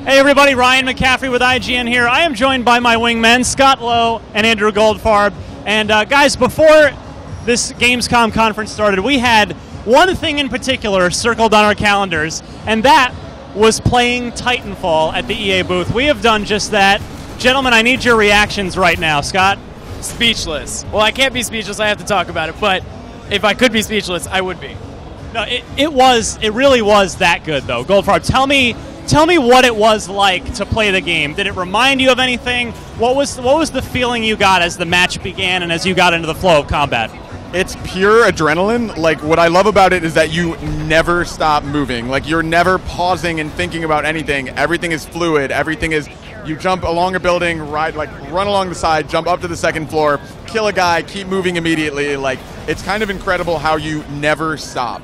Hey everybody, Ryan McCaffrey with IGN here. I am joined by my wingmen, Scott Lowe and Andrew Goldfarb. And guys, before this Gamescom conference started, we had one thing in particular circled on our calendars, and that was playing Titanfall at the EA booth. We have done just that. Gentlemen, I need your reactions right now. Scott? Speechless. Well, I can't be speechless, I have to talk about it, but if I could be speechless, I would be. No, it really was that good, though. Goldfarb, tell me what it was like to play the game. Did it remind you of anything? What was the feeling you got as the match began and as you got into the flow of combat? It's pure adrenaline. Like, what I love about it is that you never stop moving. Like, you're never pausing and thinking about anything. Everything is fluid. Everything is, you jump along a building, run along the side, jump up to the second floor, kill a guy, keep moving immediately. Like, it's kind of incredible how you never stop.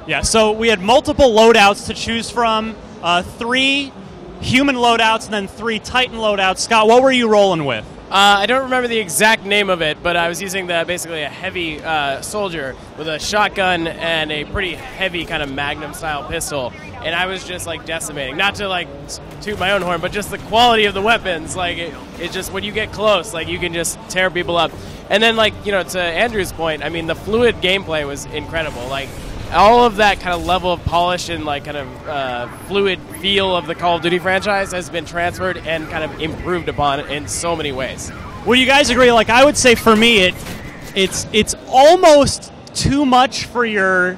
Yeah, so we had multiple loadouts to choose from. 3 human loadouts and then 3 Titan loadouts. Scott, what were you rolling with? I don't remember the exact name of it, but I was using basically a heavy soldier with a shotgun and a pretty heavy kind of Magnum-style pistol, and I was just like decimating. Not to like toot my own horn, but just the quality of the weapons. Like it just when you get close, like you can just tear people up. And then like to Andrew's point, I mean the fluid gameplay was incredible. Like all of that kind of level of polish and like kind of fluid feel of the Call of Duty franchise has been transferred and kind of improved upon in so many ways. Would you guys agree? Like I would say for me, it's almost too much for you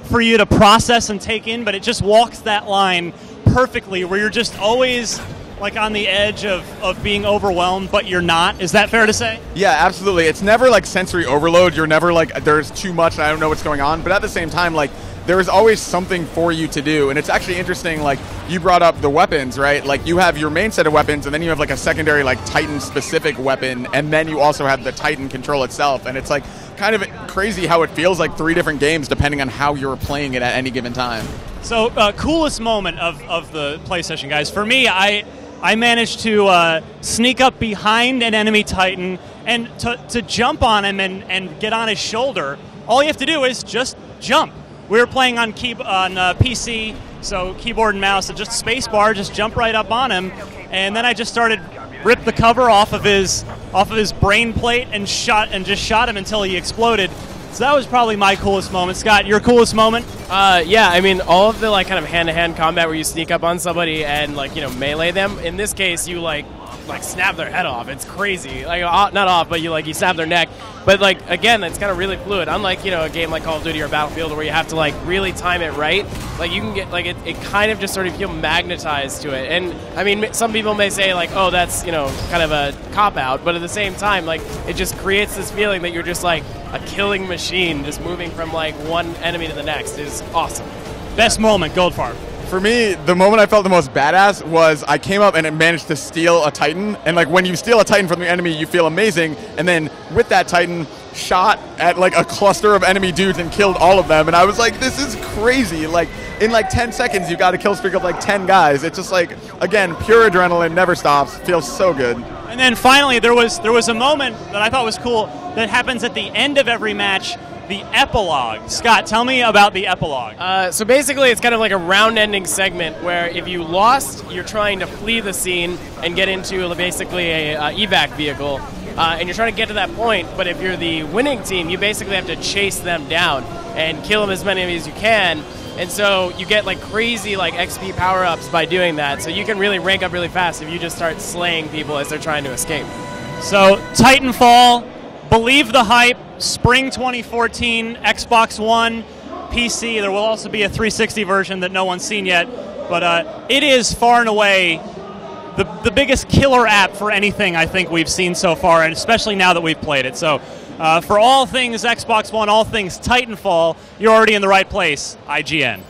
to process and take in, but it just walks that line perfectly where you're just always like on the edge of being overwhelmed, but you're not. Is that fair to say? Yeah, absolutely. It's never like sensory overload. You're never like, there's too much and I don't know what's going on. But at the same time, like, there is always something for you to do. And it's actually interesting, like, you brought up the weapons, right? Like, you have your main set of weapons, and then you have like a secondary, like, Titan-specific weapon, and then you also have the Titan control itself. And it's like kind of crazy how it feels like 3 different games depending on how you're playing it at any given time. So, coolest moment of the play session, guys. For me, I managed to sneak up behind an enemy Titan and to jump on him and get on his shoulder. All you have to do is just jump. We were playing on PC, so keyboard and mouse, and just spacebar, just jump right up on him. And then I just started rip the cover off of his brain plate and just shot him until he exploded. So that was probably my coolest moment. Scott, your coolest moment? Yeah, I mean, all of the like kind of hand-to-hand combat where you sneak up on somebody and like melee them. In this case, you like snap their head off. It's crazy. Like not off, but you snap their neck. But like again, it's kind of really fluid. Unlike a game like Call of Duty or Battlefield where you have to like really time it right. Like you can get like it kind of just sort of feel magnetized to it. And I mean, some people may say like, oh, that's kind of a cop out. But at the same time, like it just creates this feeling that you're just like a killing machine, just moving from like one enemy to the next is awesome. Best moment, Goldfarb. For me, the moment I felt the most badass was I came up and it managed to steal a Titan. And like when you steal a Titan from the enemy, you feel amazing. And then with that Titan, shot at like a cluster of enemy dudes and killed all of them. And I was like, this is crazy. Like in like 10 seconds, you got a kill streak of like 10 guys. It's just like, again, pure adrenaline, never stops. Feels so good. And then finally, there was a moment that I thought was cool that happens at the end of every match. The epilogue. Scott, tell me about the epilogue. So basically, it's kind of like a round-ending segment where if you lost, you're trying to flee the scene and get into basically a evac vehicle, and you're trying to get to that point. But if you're the winning team, you basically have to chase them down and kill them as many as you can. And so you get like crazy like XP power-ups by doing that. So you can really rank up really fast if you just start slaying people as they're trying to escape. So Titanfall. Believe the hype, spring 2014, Xbox One, PC. There will also be a 360 version that no one's seen yet, but it is far and away the biggest killer app for anything I think we've seen so far, and especially now that we've played it. So for all things Xbox One, all things Titanfall, you're already in the right place, IGN.